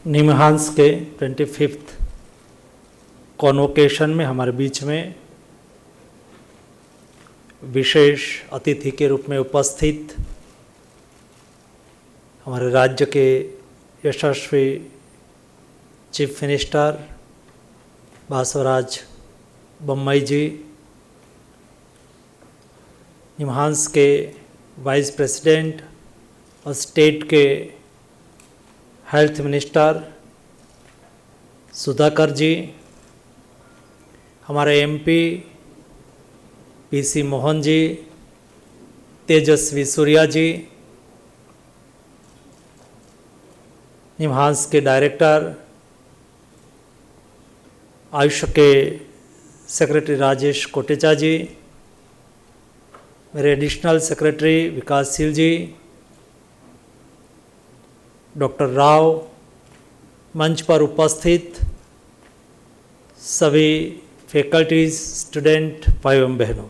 निमहांस के 25th convocation में हमारे बीच में विशेष अतिथि के रूप में उपस्थित हमारे राज्य के यशस्वी चीफ मिनिस्टर बासवराज बोम्मई जी, निमहांस के वाइस प्रेसिडेंट और स्टेट के हेल्थ मिनिस्टर सुधाकर जी, हमारे एमपी पीसी मोहन जी, तेजस्वी सूर्या जी, निमहांस के डायरेक्टर आयुष के सेक्रेटरी राजेश कोटेचा जी, मेरे एडिशनल सेक्रेटरी विकासशील जी, डॉक्टर राव, मंच पर उपस्थित सभी फैकल्टीज, स्टूडेंट भाई एवं बहनों,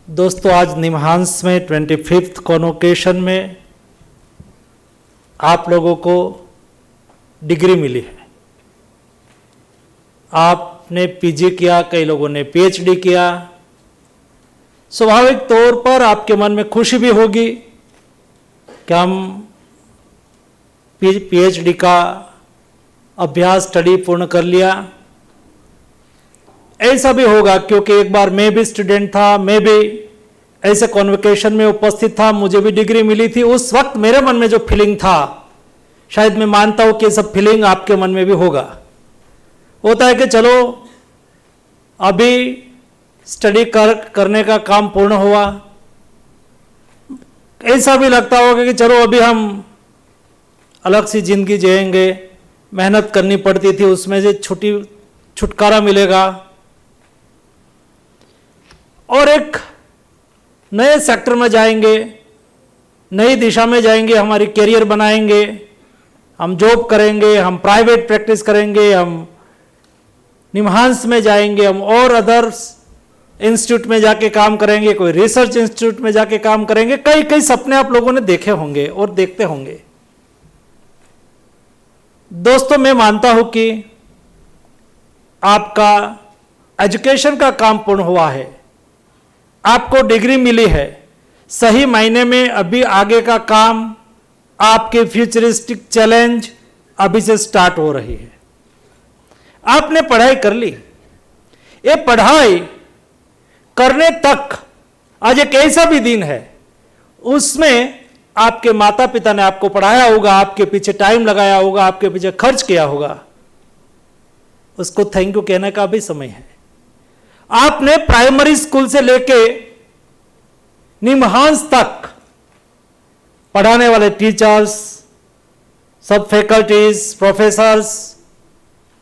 दोस्तों आज निमहांस में 25th कॉन्वोकेशन में आप लोगों को डिग्री मिली है। आपने पीजी किया, कई लोगों ने पीएचडी किया। स्वाभाविक तौर पर आपके मन में खुशी भी होगी कि हम पीएचडी का अभ्यास स्टडी पूर्ण कर लिया। ऐसा भी होगा क्योंकि एक बार मैं भी स्टूडेंट था, मैं भी ऐसे कॉन्वोकेशन में उपस्थित था, मुझे भी डिग्री मिली थी। उस वक्त मेरे मन में जो फीलिंग था, शायद मैं मानता हूं कि सब फीलिंग आपके मन में भी होता है कि चलो अभी स्टडी करने का काम पूर्ण हुआ। ऐसा भी लगता होगा कि चलो अभी हम अलग सी जिंदगी जिएंगे, मेहनत करनी पड़ती थी, उसमें से छुटकारा मिलेगा और एक नए सेक्टर में जाएंगे, नई दिशा में जाएंगे, हमारी करियर बनाएंगे, हम जॉब करेंगे, हम प्राइवेट प्रैक्टिस करेंगे, हम निमहांस में जाएंगे, हम और अदर्स इंस्टीट्यूट में जाके काम करेंगे, कोई रिसर्च इंस्टीट्यूट में जाके काम करेंगे। कई कई सपने आप लोगों ने देखे होंगे और देखते होंगे। दोस्तों मैं मानता हूं कि आपका एजुकेशन का काम पूर्ण हुआ है, आपको डिग्री मिली है। सही मायने में अभी आगे का काम, आपके फ्यूचरिस्टिक चैलेंज अभी से स्टार्ट हो रही है। आपने पढ़ाई कर ली, ये पढ़ाई करने तक आज एक ऐसा भी दिन है, उसमें आपके माता पिता ने आपको पढ़ाया होगा, आपके पीछे टाइम लगाया होगा, आपके पीछे खर्च किया होगा, उसको थैंक यू कहने का भी समय है। आपने प्राइमरी स्कूल से लेके निमहांस तक पढ़ाने वाले टीचर्स, सब फैकल्टीज, प्रोफेसर्स,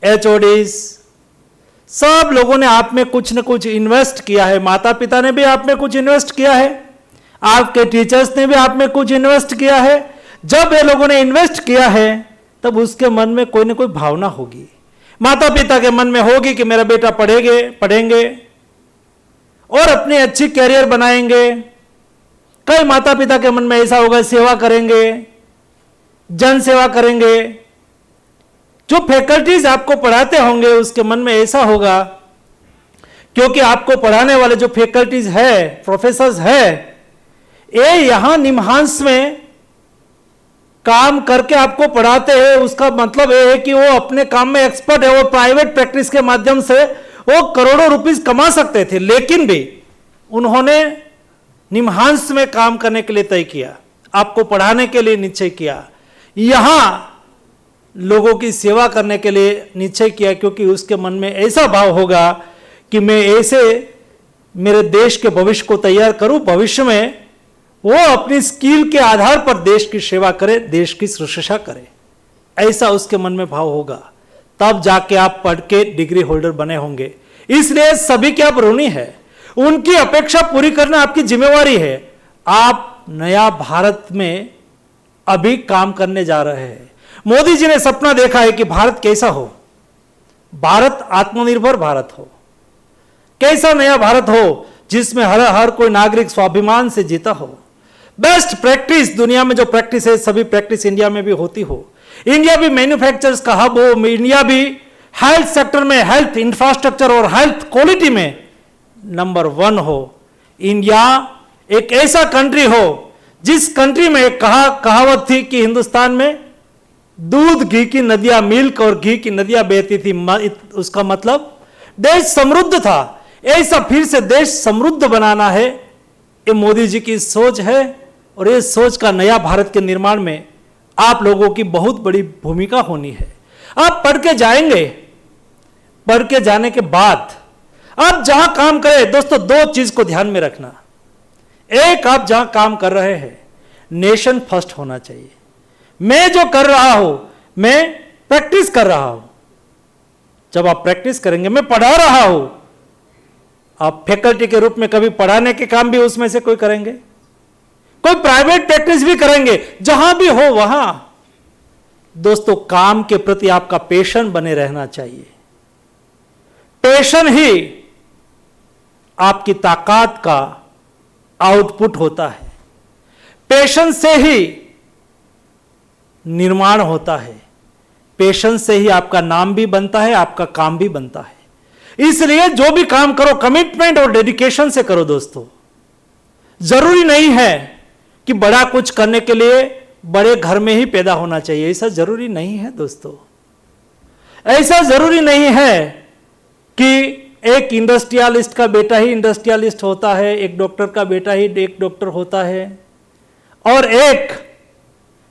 एचओडीज, सब लोगों ने आप में कुछ न कुछ इन्वेस्ट किया है। माता पिता ने भी आप में कुछ इन्वेस्ट किया है, आपके टीचर्स ने भी आप में कुछ इन्वेस्ट किया है। जब ये लोगों ने इन्वेस्ट किया है तब उसके मन में कोई ना कोई भावना होगी, माता पिता के मन में होगी कि मेरा बेटा पढ़ेंगे और अपनी अच्छी कैरियर बनाएंगे। कई माता पिता के मन में ऐसा होगा, सेवा करेंगे, जन सेवा करेंगे। जो फैकल्टीज आपको पढ़ाते होंगे उसके मन में ऐसा होगा, क्योंकि आपको पढ़ाने वाले जो फैकल्टीज है, प्रोफेसर्स है, ये यहां निमहांस में काम करके आपको पढ़ाते हैं। उसका मतलब यह है कि वो अपने काम में एक्सपर्ट है, वो प्राइवेट प्रैक्टिस के माध्यम से वो करोड़ों रुपीस कमा सकते थे, लेकिन भी उन्होंने निमहांस में काम करने के लिए तय किया, आपको पढ़ाने के लिए निश्चय किया, यहां लोगों की सेवा करने के लिए निश्चय किया, क्योंकि उसके मन में ऐसा भाव होगा कि मैं ऐसे मेरे देश के भविष्य को तैयार करूं, भविष्य में वो अपनी स्किल के आधार पर देश की सेवा करे, देश की शुश्रूषा करे। ऐसा उसके मन में भाव होगा, तब जाके आप पढ़ के डिग्री होल्डर बने होंगे। इसलिए सभी के आप ऋणी है, उनकी अपेक्षा पूरी करना आपकी जिम्मेवारी है। आप नया भारत में अभी काम करने जा रहे हैं। मोदी जी ने सपना देखा है कि भारत कैसा हो, भारत आत्मनिर्भर भारत हो, कैसा नया भारत हो जिसमें हर कोई नागरिक स्वाभिमान से जीता हो। बेस्ट प्रैक्टिस, दुनिया में जो प्रैक्टिस है सभी प्रैक्टिस इंडिया में भी होती हो, इंडिया भी मैन्युफैक्चरर्स का हब हो, इंडिया भी हेल्थ सेक्टर में, हेल्थ इंफ्रास्ट्रक्चर और हेल्थ क्वालिटी में नंबर 1 हो। इंडिया एक ऐसा कंट्री हो जिस कंट्री में एक कहावत थी कि हिंदुस्तान में दूध घी की नदियां, मिल्क और घी की नदियां बहती थी, उसका मतलब देश समृद्ध था। ऐसा फिर से देश समृद्ध बनाना है, ये मोदी जी की सोच है और ये सोच का नया भारत के निर्माण में आप लोगों की बहुत बड़ी भूमिका होनी है। आप पढ़ के जाएंगे, पढ़ के जाने के बाद आप जहां काम करें, दोस्तों 2 चीज को ध्यान में रखना। एक, आप जहां काम कर रहे हैं नेशन फर्स्ट होना चाहिए। मैं जो कर रहा हूं, मैं प्रैक्टिस कर रहा हूं। जब आप प्रैक्टिस करेंगे, मैं पढ़ा रहा हूं, आप फैकल्टी के रूप में कभी पढ़ाने के काम भी उसमें से कोई करेंगे, कोई प्राइवेट प्रैक्टिस भी करेंगे, जहां भी हो वहां। दोस्तों, काम के प्रति आपका पैशन बने रहना चाहिए। पैशन ही आपकी ताकत का आउटपुट होता है, पैशन से ही निर्माण होता है, पैशन से ही आपका नाम भी बनता है, आपका काम भी बनता है। इसलिए जो भी काम करो कमिटमेंट और डेडिकेशन से करो दोस्तों। जरूरी नहीं है कि बड़ा कुछ करने के लिए बड़े घर में ही पैदा होना चाहिए, ऐसा जरूरी नहीं है दोस्तों। ऐसा जरूरी नहीं है कि एक इंडस्ट्रियलिस्ट का बेटा ही इंडस्ट्रियलिस्ट होता है, एक डॉक्टर का बेटा ही एक डॉक्टर होता है, और एक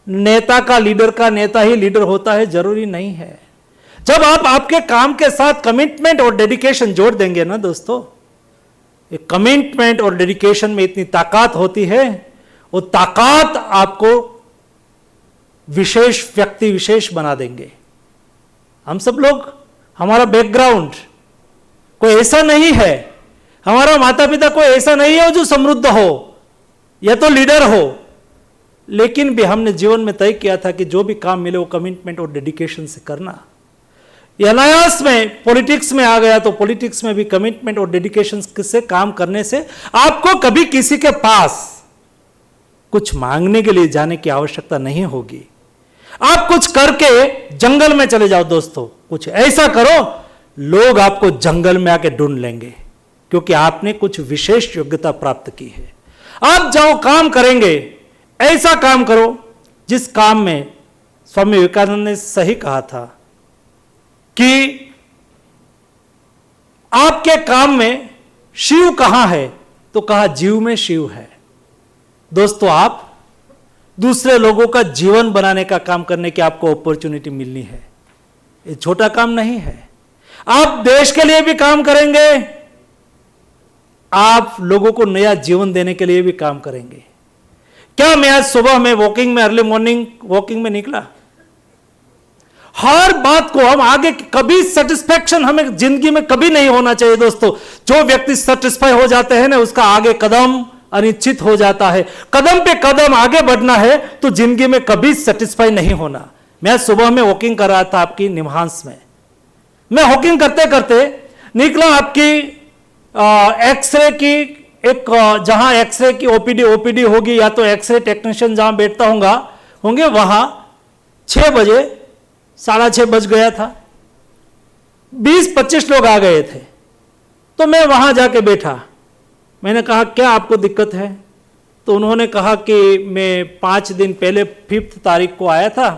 नेता का, लीडर का नेता ही लीडर होता है, जरूरी नहीं है। जब आप आपके काम के साथ कमिटमेंट और डेडिकेशन जोड़ देंगे ना दोस्तों, ये कमिटमेंट और डेडिकेशन में इतनी ताकत होती है, वो ताकत आपको विशेष व्यक्ति विशेष बना देंगे। हम सब लोग, हमारा बैकग्राउंड कोई ऐसा नहीं है, हमारा माता पिता कोई ऐसा नहीं है जो समृद्ध हो या तो लीडर हो, लेकिन भी हमने जीवन में तय किया था कि जो भी काम मिले वो कमिटमेंट और डेडिकेशन से करना। ये अनायास में पॉलिटिक्स में आ गया, तो पॉलिटिक्स में भी कमिटमेंट और डेडिकेशन से काम करने से आपको कभी किसी के पास कुछ मांगने के लिए जाने की आवश्यकता नहीं होगी। आप कुछ करके जंगल में चले जाओ दोस्तों, कुछ ऐसा करो, लोग आपको जंगल में आके ढूंढ लेंगे, क्योंकि आपने कुछ विशेष योग्यता प्राप्त की है। आप जाओ काम करेंगे, ऐसा काम करो जिस काम में स्वामी विवेकानंद ने सही कहा था कि आपके काम में शिव कहां है, तो कहा जीव में शिव है। दोस्तों, आप दूसरे लोगों का जीवन बनाने का काम करने की आपको अपॉर्चुनिटी मिलनी है, ये छोटा काम नहीं है। आप देश के लिए भी काम करेंगे, आप लोगों को नया जीवन देने के लिए भी काम करेंगे। क्या मैं आज सुबह में वॉकिंग में, अर्ली मॉर्निंग वॉकिंग में निकला, हर बात को हम आगे कभी सेटिस्फैक्शन हमें जिंदगी में कभी नहीं होना चाहिए दोस्तों। जो व्यक्ति सेटिस्फाई हो जाते हैं ना, उसका आगे कदम अनिश्चित हो जाता है। कदम पे कदम आगे बढ़ना है तो जिंदगी में कभी सेटिस्फाई नहीं होना। मैं सुबह में वॉकिंग कर रहा था आपकी निमहांस में, मैं वॉकिंग करते करते निकला आपकी एक्सरे की एक, जहां एक्सरे की ओपीडी होगी या तो एक्सरे टेक्नीशियन जहां बैठता होंगे वहां 6 बजे, 6:30 बज गया था, 20-25 लोग आ गए थे। तो मैं वहां जाके बैठा, मैंने कहा क्या आपको दिक्कत है? तो उन्होंने कहा कि मैं 5 दिन पहले 5 तारीख को आया था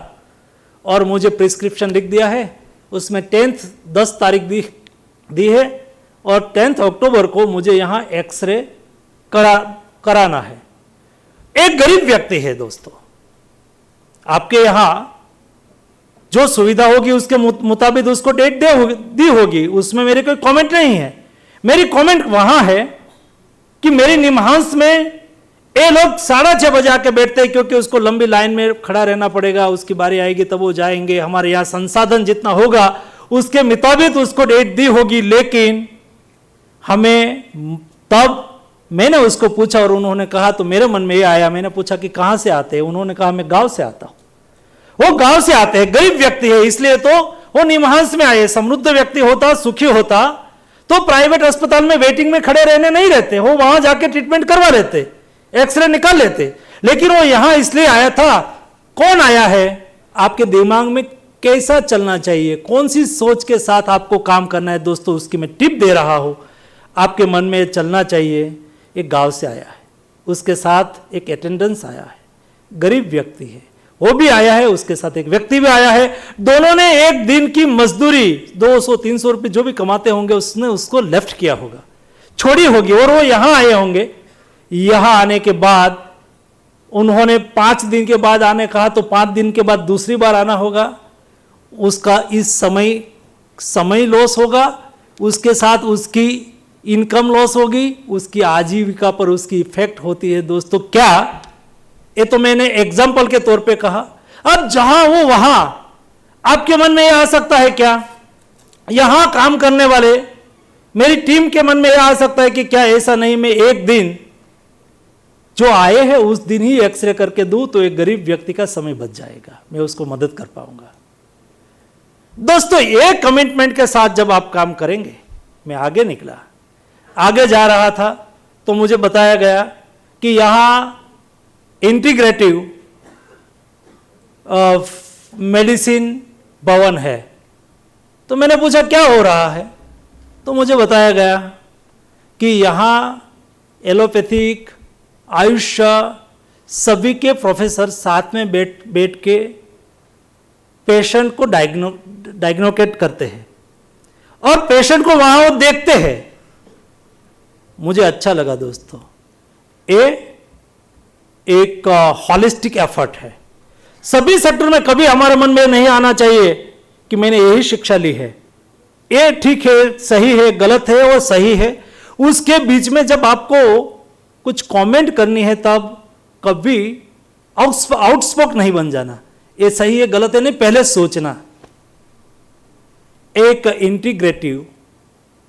और मुझे प्रिस्क्रिप्शन लिख दिया है, उसमें 10 तारीख दी है और 10 अक्टूबर को मुझे यहाँ एक्सरे कराना है। एक गरीब व्यक्ति है दोस्तों, आपके यहाँ जो सुविधा होगी उसके मुताबिक उसको डेट दी होगी, उसमें मेरे कोई कमेंट नहीं है। मेरी कमेंट वहां है कि मेरी निमहांस में ये लोग 6:30 बजे आके बैठते हैं, क्योंकि उसको लंबी लाइन में खड़ा रहना पड़ेगा, उसकी बारी आएगी तब वो जाएंगे। हमारे यहाँ संसाधन जितना होगा उसके मुताबिक उसको डेट दी होगी, लेकिन हमें तब मैंने उसको पूछा और उन्होंने कहा, तो मेरे मन में ये आया, मैंने पूछा कि कहां से आते हैं? उन्होंने कहा मैं गांव से आता हूं। वो गांव से आते हैं, गरीब व्यक्ति है, इसलिए तो वो निमहांस में आए। समृद्ध व्यक्ति होता, सुखी होता तो प्राइवेट अस्पताल में वेटिंग में खड़े रहने नहीं रहते, वो वहां जाके ट्रीटमेंट करवा लेते। एक्सरे निकाल लेते। लेकिन वो यहां इसलिए आया था, कौन आया है, आपके दिमाग में कैसा चलना चाहिए, कौन सी सोच के साथ आपको काम करना है दोस्तों, उसकी मैं टिप दे रहा हूं। आपके मन में चलना चाहिए। एक गांव से आया है, उसके साथ एक अटेंडेंस आया है, गरीब व्यक्ति है, वो भी आया है, उसके साथ एक व्यक्ति भी आया है। दोनों ने एक दिन की मजदूरी 200-300 रुपये जो भी कमाते होंगे उसने उसको लेफ्ट किया होगा, छोड़ी होगी, और वो यहां आए होंगे। यहां आने के बाद उन्होंने 5 दिन के बाद आने कहा, तो 5 दिन के बाद दूसरी बार आना होगा। उसका इस समय लॉस होगा, उसके साथ उसकी इनकम लॉस होगी, उसकी आजीविका पर उसकी इफेक्ट होती है दोस्तों। क्या, ये तो मैंने एग्जाम्पल के तौर पे कहा। अब जहां वो वहां आपके मन में यह आ सकता है क्या, यहां काम करने वाले मेरी टीम के मन में यह आ सकता है कि क्या ऐसा नहीं, मैं एक दिन जो आए हैं उस दिन ही एक्सरे करके दूं तो एक गरीब व्यक्ति का समय बच जाएगा, मैं उसको मदद कर पाऊंगा। दोस्तों ये कमिटमेंट के साथ जब आप काम करेंगे, मैं आगे निकला, आगे जा रहा था तो मुझे बताया गया कि यहां इंटीग्रेटिव मेडिसिन भवन है। तो मैंने पूछा क्या हो रहा है, तो मुझे बताया गया कि यहां एलोपैथिक, आयुष, सभी के प्रोफेसर साथ में बैठ के पेशेंट को डायग्नोकेट करते हैं और पेशेंट को वहां वो देखते हैं। मुझे अच्छा लगा दोस्तों, ये एक हॉलिस्टिक एफर्ट है। सभी सेक्टर में कभी हमारे मन में नहीं आना चाहिए कि मैंने यही शिक्षा ली है, ये ठीक है, सही है, गलत है, वो सही है। उसके बीच में जब आपको कुछ कमेंट करनी है तब कभी आउटस्पोक नहीं बन जाना, ये सही है गलत है नहीं, पहले सोचना। एक इंटीग्रेटिव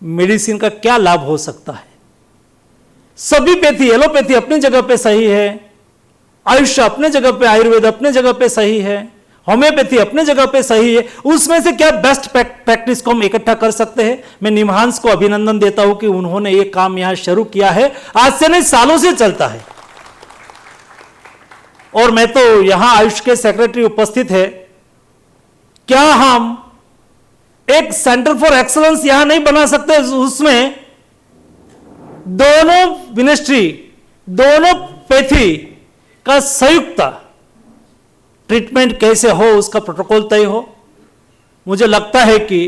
मेडिसिन का क्या लाभ हो सकता है। सभी पैथी, एलोपैथी अपनी जगह पे सही है, आयुष अपने जगह पे, आयुर्वेद अपने जगह पे सही है, होम्योपैथी अपने जगह पे सही है। उसमें से क्या बेस्ट प्रैक्टिस को हम इकट्ठा कर सकते हैं। मैं निमहांस को अभिनंदन देता हूं कि उन्होंने ये काम यहां शुरू किया है, आज से नहीं सालों से चलता है। और मैं तो यहां आयुष के सेक्रेटरी उपस्थित है, क्या हम एक सेंटर फॉर एक्सलेंस यहां नहीं बना सकते, उसमें दोनों मिनिस्ट्री, दोनों पैथी का संयुक्त ट्रीटमेंट कैसे हो, उसका प्रोटोकॉल तय हो। मुझे लगता है कि